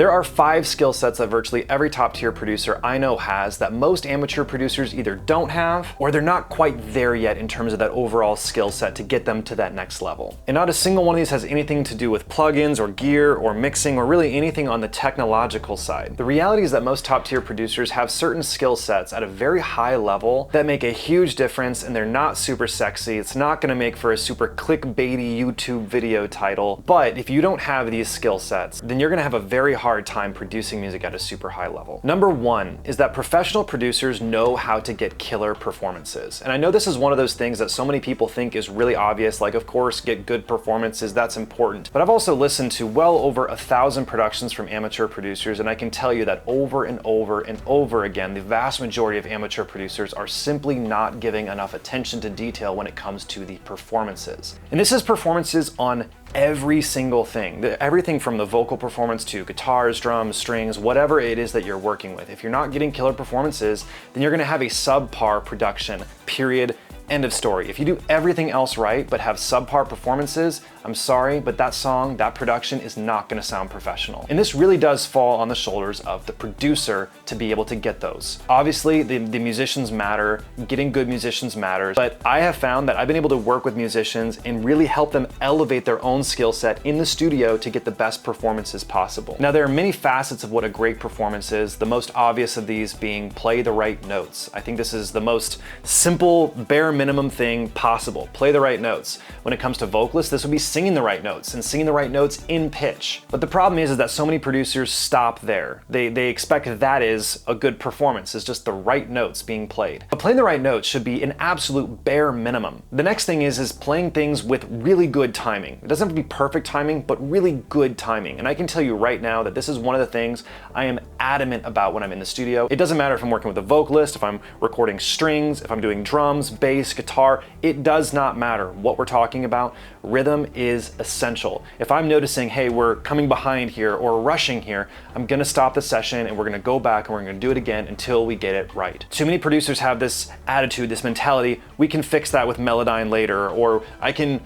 There are 5 skill sets that virtually every top tier producer I know has that most amateur producers either don't have or they're not quite there yet in terms of that overall skill set to get them to that next level. And not a single one of these has anything to do with plugins or gear or mixing or really anything on the technological side. The reality is that most top tier producers have certain skill sets at a very high level that make a huge difference, and they're not super sexy. It's not going to make for a super clickbaity YouTube video title, but if you don't have these skill sets, then you're going to have a very hard time producing music at a super high level. Number 1 is that professional producers know how to get killer performances. And I know this is one of those things that so many people think is really obvious, like of course get good performances, that's important. But I've also listened to well over 1,000 productions from amateur producers, and I can tell you that over and over and over again, the vast majority of amateur producers are simply not giving enough attention to detail when it comes to the performances. And this is performances on every single thing, everything from the vocal performance to guitars, drums, strings, whatever it is that you're working with. If you're not getting killer performances, then you're gonna have a subpar production, period. End of story. If you do everything else right but have subpar performances, I'm sorry, but that song, that production is not going to sound professional. And this really does fall on the shoulders of the producer to be able to get those. Obviously, the musicians matter, getting good musicians matters, but I have found that I've been able to work with musicians and really help them elevate their own skill set in the studio to get the best performances possible. Now, there are many facets of what a great performance is, the most obvious of these being play the right notes. I think this is the most simple, bare minimum thing possible. Play the right notes. When it comes to vocalists, this would be singing the right notes and singing the right notes in pitch. But the problem is that so many producers stop there. They expect that is a good performance, is just the right notes being played. But playing the right notes should be an absolute bare minimum. The next thing is playing things with really good timing. It doesn't have to be perfect timing, but really good timing. And I can tell you right now that this is one of the things I am adamant about when I'm in the studio. It doesn't matter if I'm working with a vocalist, if I'm recording strings, if I'm doing drums, bass, guitar, it does not matter what we're talking about. Rhythm is essential. If I'm noticing, hey, we're coming behind here or rushing here, I'm gonna stop the session and we're gonna go back and we're gonna do it again until we get it right. Too many producers have this attitude, this mentality, we can fix that with Melodyne later, or I can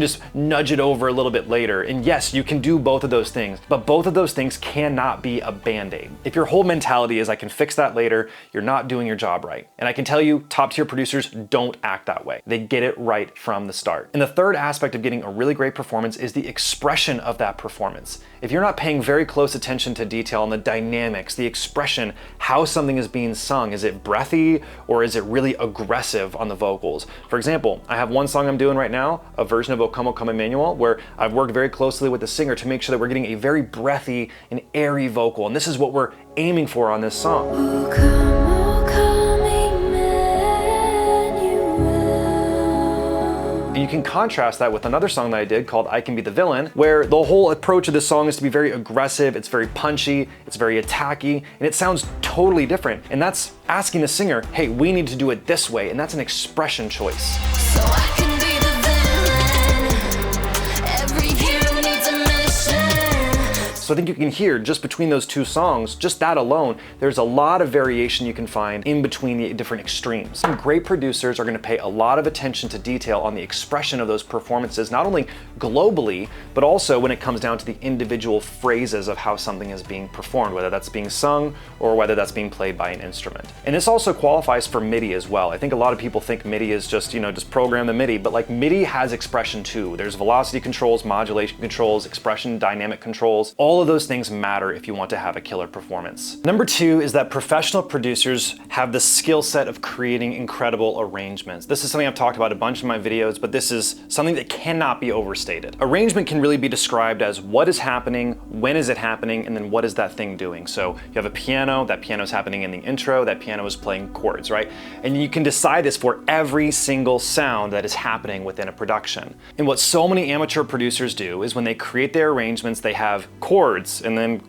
just nudge it over a little bit later. And yes, you can do both of those things, but both of those things cannot be a band-aid. If your whole mentality is I can fix that later, you're not doing your job right. And I can tell you, top tier producers don't act that way. They get it right from the start. And the third aspect of getting a really great performance is the expression of that performance. If you're not paying very close attention to detail on the dynamics, the expression, how something is being sung, is it breathy or is it really aggressive on the vocals? For example, I have one song I'm doing right now, a version of O Come, O Come Emmanuel, where I've worked very closely with the singer to make sure that we're getting a very breathy and airy vocal. And this is what we're aiming for on this song. O come, And you can contrast that with another song that I did called I Can Be the Villain, where the whole approach of this song is to be very aggressive, it's very punchy, it's very attacky, and it sounds totally different. And that's asking the singer, hey, we need to do it this way, and that's an expression choice. so I can be the villain. Every hero needs a mission. So I think you can hear just between those two songs, just that alone, there's a lot of variation you can find in between the different extremes. Some great producers are going to pay a lot of attention to detail on the expression of those performances, not only globally, but also when it comes down to the individual phrases of how something is being performed, whether that's being sung or whether that's being played by an instrument. And this also qualifies for MIDI as well. I think a lot of people think MIDI is just, just program the MIDI, but like MIDI has expression too. There's velocity controls, modulation controls, expression, dynamic controls. All of those things matter if you want to have a killer performance. Number 2 is that professional producers have the skill set of creating incredible arrangements. This is something I've talked about a bunch in my videos, but this is something that cannot be overstated. Arrangement can really be described as what is happening, when is it happening, and then what is that thing doing. So you have a piano, that piano is happening in the intro, that piano is playing chords, right? And you can decide this for every single sound that is happening within a production. And what so many amateur producers do is when they create their arrangements, they have chords and then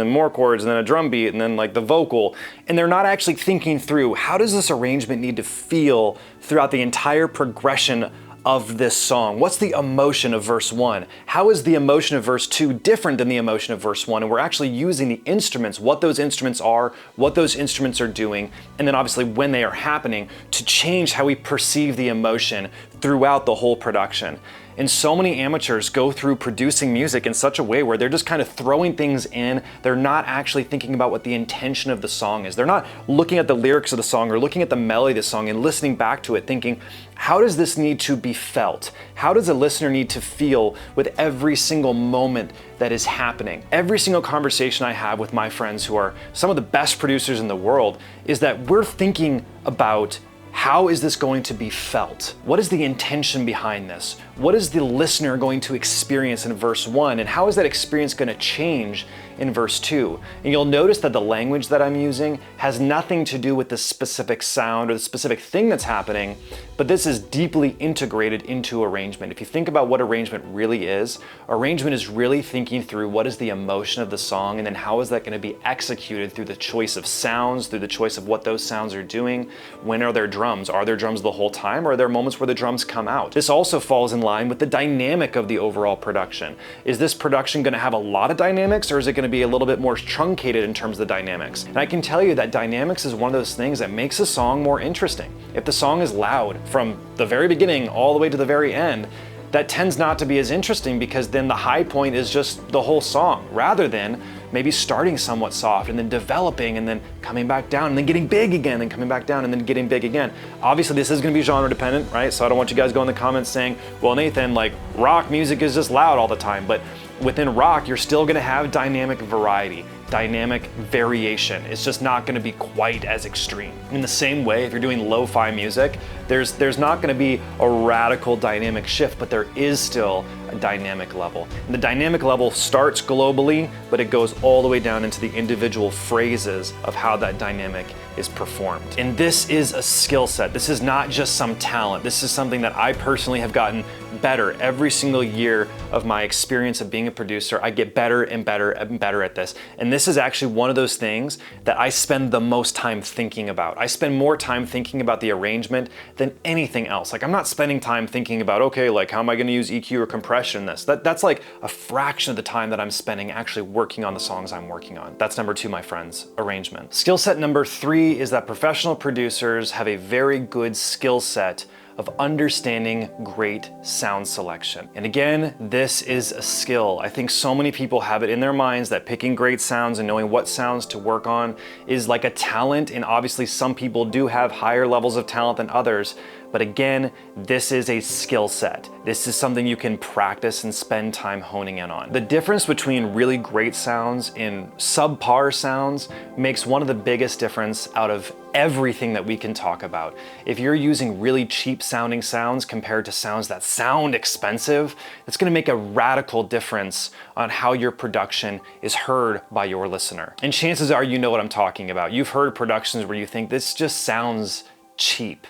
more chords and then a drum beat and then like the vocal, and they're not actually thinking through how does this arrangement need to feel throughout the entire progression of this song? What's the emotion of verse 1? How is the emotion of verse 2 different than the emotion of verse 1? And we're actually using the instruments, what those instruments are, what those instruments are doing, and then obviously when they are happening to change how we perceive the emotion throughout the whole production. And so many amateurs go through producing music in such a way where they're just kind of throwing things in. They're not actually thinking about what the intention of the song is. They're not looking at the lyrics of the song or looking at the melody of the song and listening back to it thinking, how does this need to be felt? How does a listener need to feel with every single moment that is happening? Every single conversation I have with my friends who are some of the best producers in the world is that we're thinking about, how is this going to be felt? What is the intention behind this? What is the listener going to experience in verse 1? And how is that experience going to change in verse 2? And you'll notice that the language that I'm using has nothing to do with the specific sound or the specific thing that's happening, but this is deeply integrated into arrangement. If you think about what arrangement really is, arrangement is really thinking through what is the emotion of the song and then how is that going to be executed through the choice of sounds, through the choice of what those sounds are doing. When are there drums? Are there drums the whole time, or are there moments where the drums come out? This also falls in line with the dynamic of the overall production. Is this production going to have a lot of dynamics, or is it going to be a little bit more truncated in terms of the dynamics? And I can tell you that dynamics is one of those things that makes a song more interesting. If the song is loud from the very beginning all the way to the very end, that tends not to be as interesting because then the high point is just the whole song, rather than maybe starting somewhat soft and then developing and then coming back down and then getting big again and coming back down and then getting big again. Obviously this is going to be genre dependent, right? So I don't want you guys going in the comments saying, well, Nathan, like rock music is just loud all the time. But within rock, you're still going to have dynamic variety, dynamic variation. It's just not going to be quite as extreme. In the same way, if you're doing lo-fi music, there's not going to be a radical dynamic shift, but there is still a dynamic level. And the dynamic level starts globally, but it goes all the way down into the individual phrases of how that dynamic is performed. And this is a skill set. This is not just some talent. This is something that I personally have gotten better every single year of my experience of being a producer. I get better and better and better at this. And this is actually one of those things that I spend the most time thinking about. I spend more time thinking about the arrangement than anything else. Like I'm not spending time thinking about, okay, like how am I going to use EQ or compression in this? That's like a fraction of the time that I'm spending actually working on the songs I'm working on. That's number 2, my friends, arrangement. Skill set number 3 is that professional producers have a very good skill set of understanding great sound selection. And again, this is a skill. I think so many people have it in their minds that picking great sounds and knowing what sounds to work on is like a talent, and obviously some people do have higher levels of talent than others. But again, this is a skill set. This is something you can practice and spend time honing in on. The difference between really great sounds and subpar sounds makes one of the biggest difference out of everything that we can talk about. If you're using really cheap sounding sounds compared to sounds that sound expensive, it's gonna make a radical difference on how your production is heard by your listener. And chances are you know what I'm talking about. You've heard productions where you think this just sounds cheap.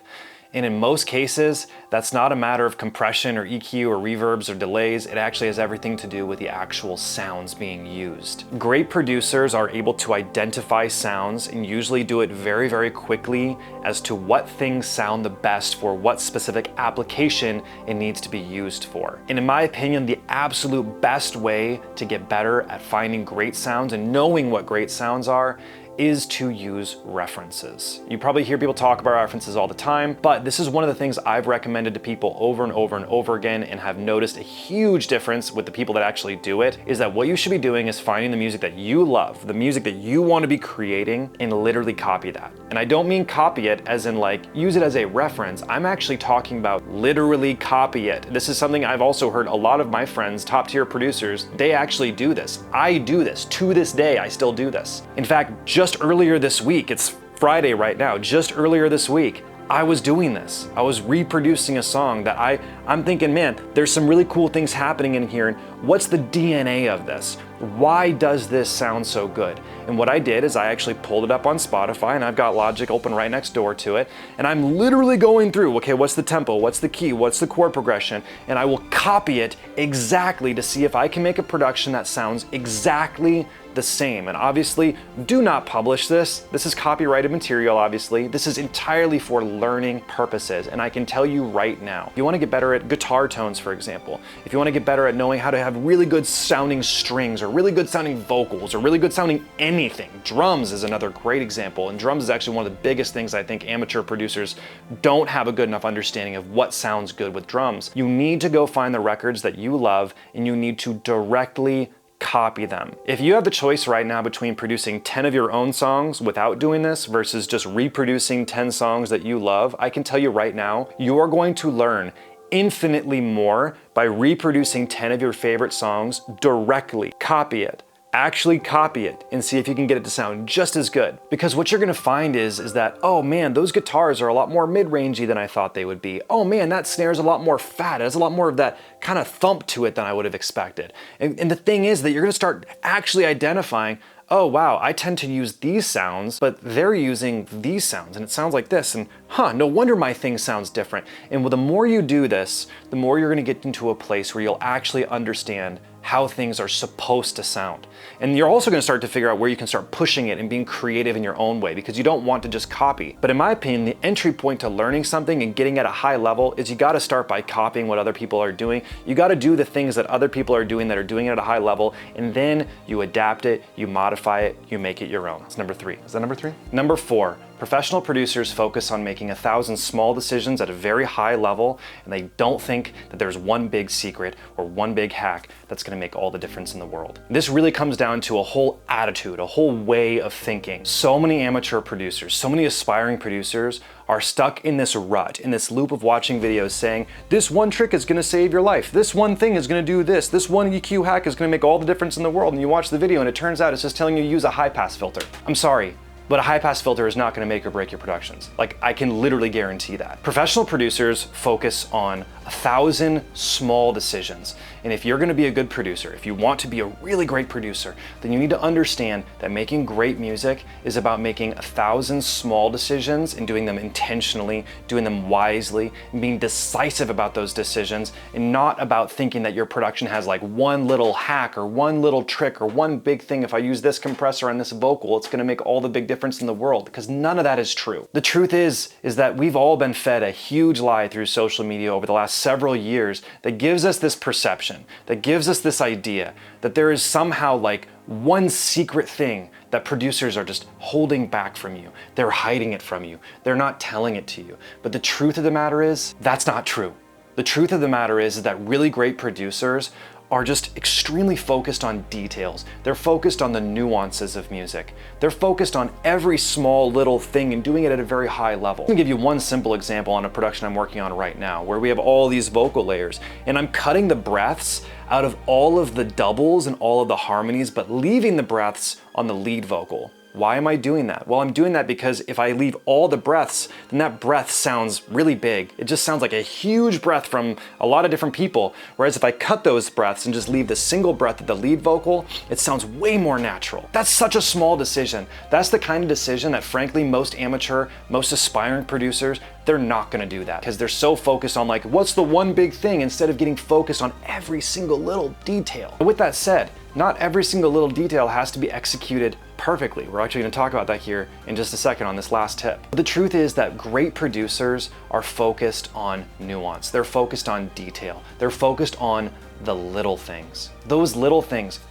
And in most cases, that's not a matter of compression or EQ or reverbs or delays. It actually has everything to do with the actual sounds being used. Great producers are able to identify sounds and usually do it very, very quickly as to what things sound the best for what specific application it needs to be used for. And in my opinion, the absolute best way to get better at finding great sounds and knowing what great sounds are is to use references. You probably hear people talk about references all the time, but this is one of the things I've recommended to people over and over and over again and have noticed a huge difference with the people that actually do it, is that what you should be doing is finding the music that you love, the music that you want to be creating, and literally copy that. And I don't mean copy it as in like use it as a reference. I'm actually talking about literally copy it. This is something I've also heard a lot of my friends, top tier producers, they actually do this. I do this. To this day, I still do this. In fact, just earlier this week, it's Friday right now, just earlier this week, I was doing this. I was reproducing a song that I'm thinking, man, there's some really cool things happening in here, and what's the DNA of this? Why does this sound so good? And what I did is I actually pulled it up on Spotify, and I've got Logic open right next door to it, and I'm literally going through, okay, what's the tempo, what's the key, what's the chord progression, and I will copy it exactly to see if I can make a production that sounds exactly the same. And obviously, do not publish this. This is copyrighted material, obviously. This is entirely for learning purposes. And I can tell you right now, if you want to get better at guitar tones, for example, if you want to get better at knowing how to have really good sounding strings or really good sounding vocals or really good sounding anything, drums is another great example. And drums is actually one of the biggest things I think amateur producers don't have a good enough understanding of what sounds good with drums. You need to go find the records that you love and you need to directly copy them. If you have the choice right now between producing 10 of your own songs without doing this versus just reproducing 10 songs that you love, I can tell you right now, you are going to learn infinitely more by reproducing 10 of your favorite songs directly. Copy it. Actually copy it and see if you can get it to sound just as good. Because what you're gonna find is that, oh man, those guitars are a lot more mid-rangey than I thought they would be. Oh man, that snare is a lot more fat. It has a lot more of that kind of thump to it than I would have expected. And the thing is that you're gonna start actually identifying, oh wow, I tend to use these sounds, but they're using these sounds and it sounds like this, and no wonder my thing sounds different. And the more you do this, the more you're gonna get into a place where you'll actually understand how things are supposed to sound. And you're also gonna start to figure out where you can start pushing it and being creative in your own way, because you don't want to just copy. But in my opinion, the entry point to learning something and getting at a high level is you gotta start by copying what other people are doing. You gotta do the things that other people are doing that are doing it at a high level, and then you adapt it, you modify it, you make it your own. That's number 3. Is that number 3? Number 4. Professional producers focus on making 1,000 small decisions at a very high level, and they don't think that there's one big secret or one big hack that's gonna make all the difference in the world. This really comes down to a whole attitude, a whole way of thinking. So many amateur producers, so many aspiring producers are stuck in this rut, in this loop of watching videos saying, this one trick is gonna save your life, this one thing is gonna do this one EQ hack is gonna make all the difference in the world, and you watch the video and it turns out it's just telling you to use a high pass filter. I'm sorry, but a high pass filter is not gonna make or break your productions. Like, I can literally guarantee that. Professional producers focus on 1,000 small decisions. And if you're gonna be a good producer, if you want to be a really great producer, then you need to understand that making great music is about making 1,000 small decisions and doing them intentionally, doing them wisely, and being decisive about those decisions, and not about thinking that your production has like one little hack or one little trick or one big thing. If I use this compressor on this vocal, it's gonna make all the big difference in the world, because none of that is true. The truth is that we've all been fed a huge lie through social media over the last several years that gives us this perception, that gives us this idea that there is somehow like one secret thing that producers are just holding back from you. They're hiding it from you. They're not telling it to you. But the truth of the matter is, that's not true. The truth of the matter is that really great producers are just extremely focused on details. They're focused on the nuances of music. They're focused on every small little thing and doing it at a very high level. I'm gonna give you one simple example on a production I'm working on right now, where we have all these vocal layers, and I'm cutting the breaths out of all of the doubles and all of the harmonies, but leaving the breaths on the lead vocal. Why am I doing that? Well, I'm doing that because if I leave all the breaths, then that breath sounds really big. It just sounds like a huge breath from a lot of different people. Whereas if I cut those breaths and just leave the single breath at the lead vocal, it sounds way more natural. That's such a small decision. That's the kind of decision that frankly most amateur, most aspiring producers, they're not gonna do that because they're so focused on like, what's the one big thing, instead of getting focused on every single little detail. But with that said, not every single little detail has to be executed perfectly. We're actually gonna talk about that here in just a second on this last tip. But the truth is that great producers are focused on nuance. They're focused on detail. They're focused on the little things. Those little things.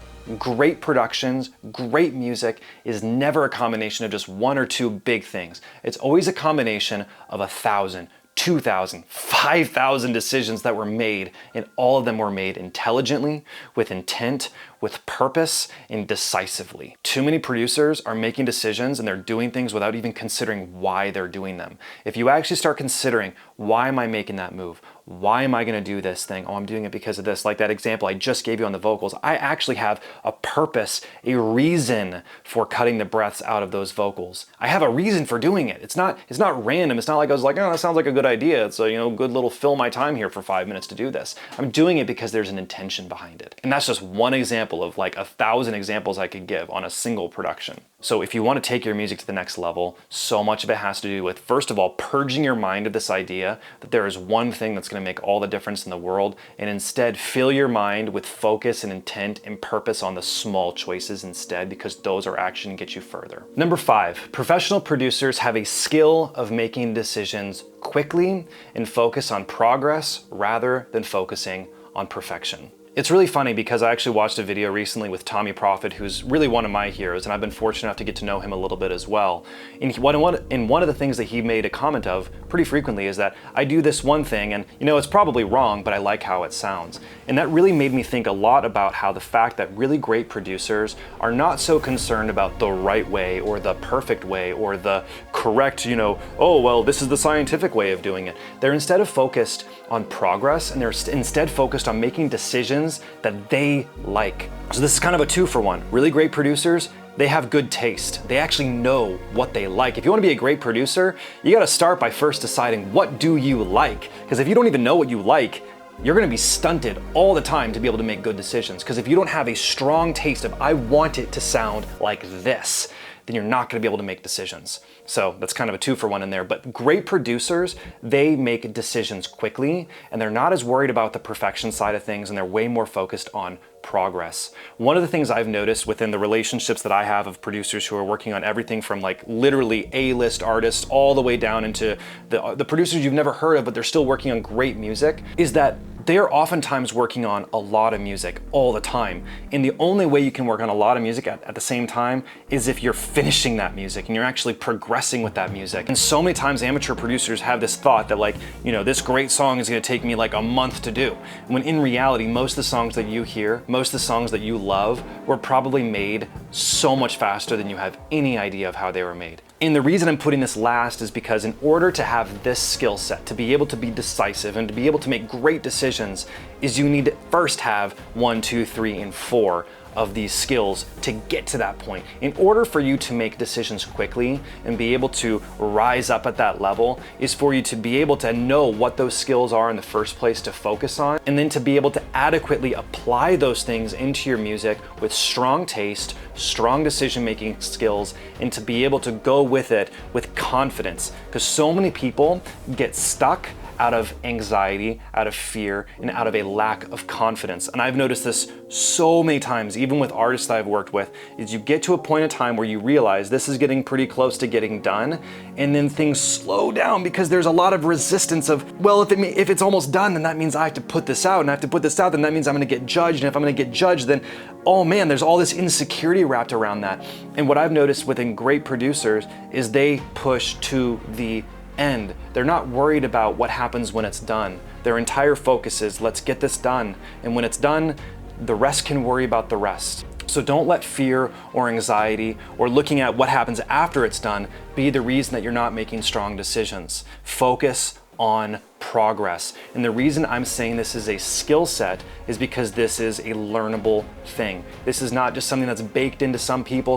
Great productions, great music is never a combination of just one or two big things. It's always a combination of 1,000, 2,000, 5,000 decisions that were made, and all of them were made intelligently, with intent, with purpose, and decisively. Too many producers are making decisions and they're doing things without even considering why they're doing them. If you actually start considering, why am I making that move? Why am I gonna do this thing? Oh, I'm doing it because of this. Like that example I just gave you on the vocals. I actually have a purpose, a reason for cutting the breaths out of those vocals. I have a reason for doing it. It's not random. It's not like I was like, oh, that sounds like a good idea. It's a, good little fill my time here for 5 minutes to do this. I'm doing it because there's an intention behind it. And that's just one example of like 1,000 examples I could give on a single production. So if you want to take your music to the next level, so much of it has to do with, first of all, purging your mind of this idea that there is one thing that's going to make all the difference in the world, and instead fill your mind with focus and intent and purpose on the small choices instead, because those are actually going to get you further. Number 5, professional producers have a skill of making decisions quickly and focus on progress rather than focusing on perfection. It's really funny because I actually watched a video recently with Tommy Prophet, who's really one of my heroes, and I've been fortunate enough to get to know him a little bit as well. And one of the things that he made a comment of pretty frequently is that I do this one thing and it's probably wrong, but I like how it sounds. And that really made me think a lot about how the fact that really great producers are not so concerned about the right way or the perfect way or the correct, oh, well, this is the scientific way of doing it. They're instead of focused on progress, and they're instead focused on making decisions that they like. So this is kind of a 2-for-1. Really great producers, they have good taste. They actually know what they like. If you want to be a great producer, you got to start by first deciding, what do you like? Because if you don't even know what you like, you're going to be stunted all the time to be able to make good decisions. Because if you don't have a strong taste of, I want it to sound like this, then you're not going to be able to make decisions. So that's kind of a 2-for-1 in there. But great producers, they make decisions quickly, and they're not as worried about the perfection side of things, and they're way more focused on progress. One of the things I've noticed within the relationships that I have of producers who are working on everything from like literally A-list artists all the way down into the producers you've never heard of, but they're still working on great music, is that they are oftentimes working on a lot of music all the time. And the only way you can work on a lot of music at the same time is if you're finishing that music and you're actually progressing with that music. And so many times amateur producers have this thought that this great song is gonna take me like a month to do. When in reality, most of the songs that you hear, most of the songs that you love were probably made so much faster than you have any idea of how they were made. And the reason I'm putting this last is because in order to have this skill set, to be able to be decisive and to be able to make great decisions, is you need to first have 1, 2, 3, and 4 of these skills to get to that point. In order for you to make decisions quickly and be able to rise up at that level is for you to be able to know what those skills are in the first place to focus on, and then to be able to adequately apply those things into your music with strong taste, strong decision-making skills, and to be able to go with it with confidence. Because so many people get stuck out of anxiety, out of fear, and out of a lack of confidence. And I've noticed this so many times, even with artists that I've worked with, is you get to a point in time where you realize this is getting pretty close to getting done, and then things slow down because there's a lot of resistance of, well, if it's almost done, then that means I have to put this out, and I have to put this out, then that means I'm gonna get judged, and if I'm gonna get judged, then, oh man, there's all this insecurity wrapped around that. And what I've noticed within great producers is they push to the end. They're not worried about what happens when it's done. Their entire focus is, let's get this done. And when it's done, the rest can worry about the rest. So don't let fear or anxiety or looking at what happens after it's done be the reason that you're not making strong decisions. Focus on progress. And the reason I'm saying this is a skill set is because this is a learnable thing. This is not just something that's baked into some people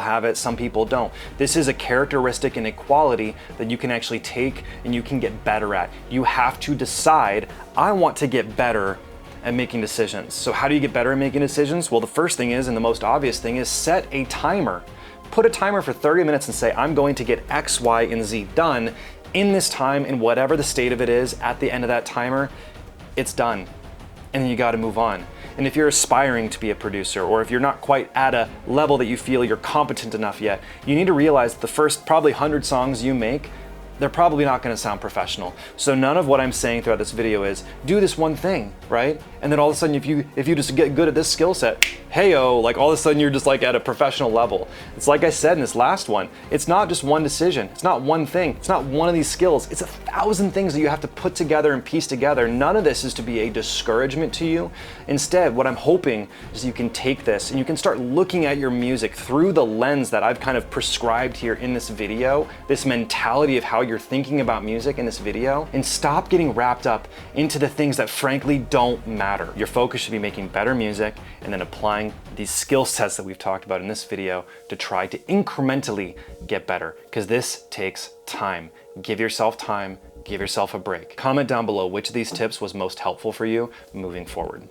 have it, some people don't. This is a characteristic and a quality that you can actually take and you can get better at. You have to decide, I want to get better at making decisions. So how do you get better at making decisions? Well, the first thing is, and the most obvious thing is, set a timer. Put a timer for 30 minutes and say, I'm going to get X, Y, and Z done in this time, and whatever the state of it is at the end of that timer, it's done. And then you got to move on. And if you're aspiring to be a producer, or if you're not quite at a level that you feel you're competent enough yet, you need to realize that the first probably 100 songs you make, they're probably not going to sound professional. So none of what I'm saying throughout this video is do this one thing, right? And then all of a sudden, if you just get good at this skill set, hey-oh, like all of a sudden you're just like at a professional level. It's like I said in this last one, it's not just one decision. It's not one thing. It's not one of these skills. It's 1,000 things that you have to put together and piece together. None of this is to be a discouragement to you. Instead, what I'm hoping is you can take this and you can start looking at your music through the lens that I've kind of prescribed here in this video, this mentality of how you're thinking about music in this video, and stop getting wrapped up into the things that frankly don't matter. Your focus should be making better music and then applying these skill sets that we've talked about in this video to try to incrementally get better, because this takes time. Give yourself time, give yourself a break. Comment down below which of these tips was most helpful for you moving forward.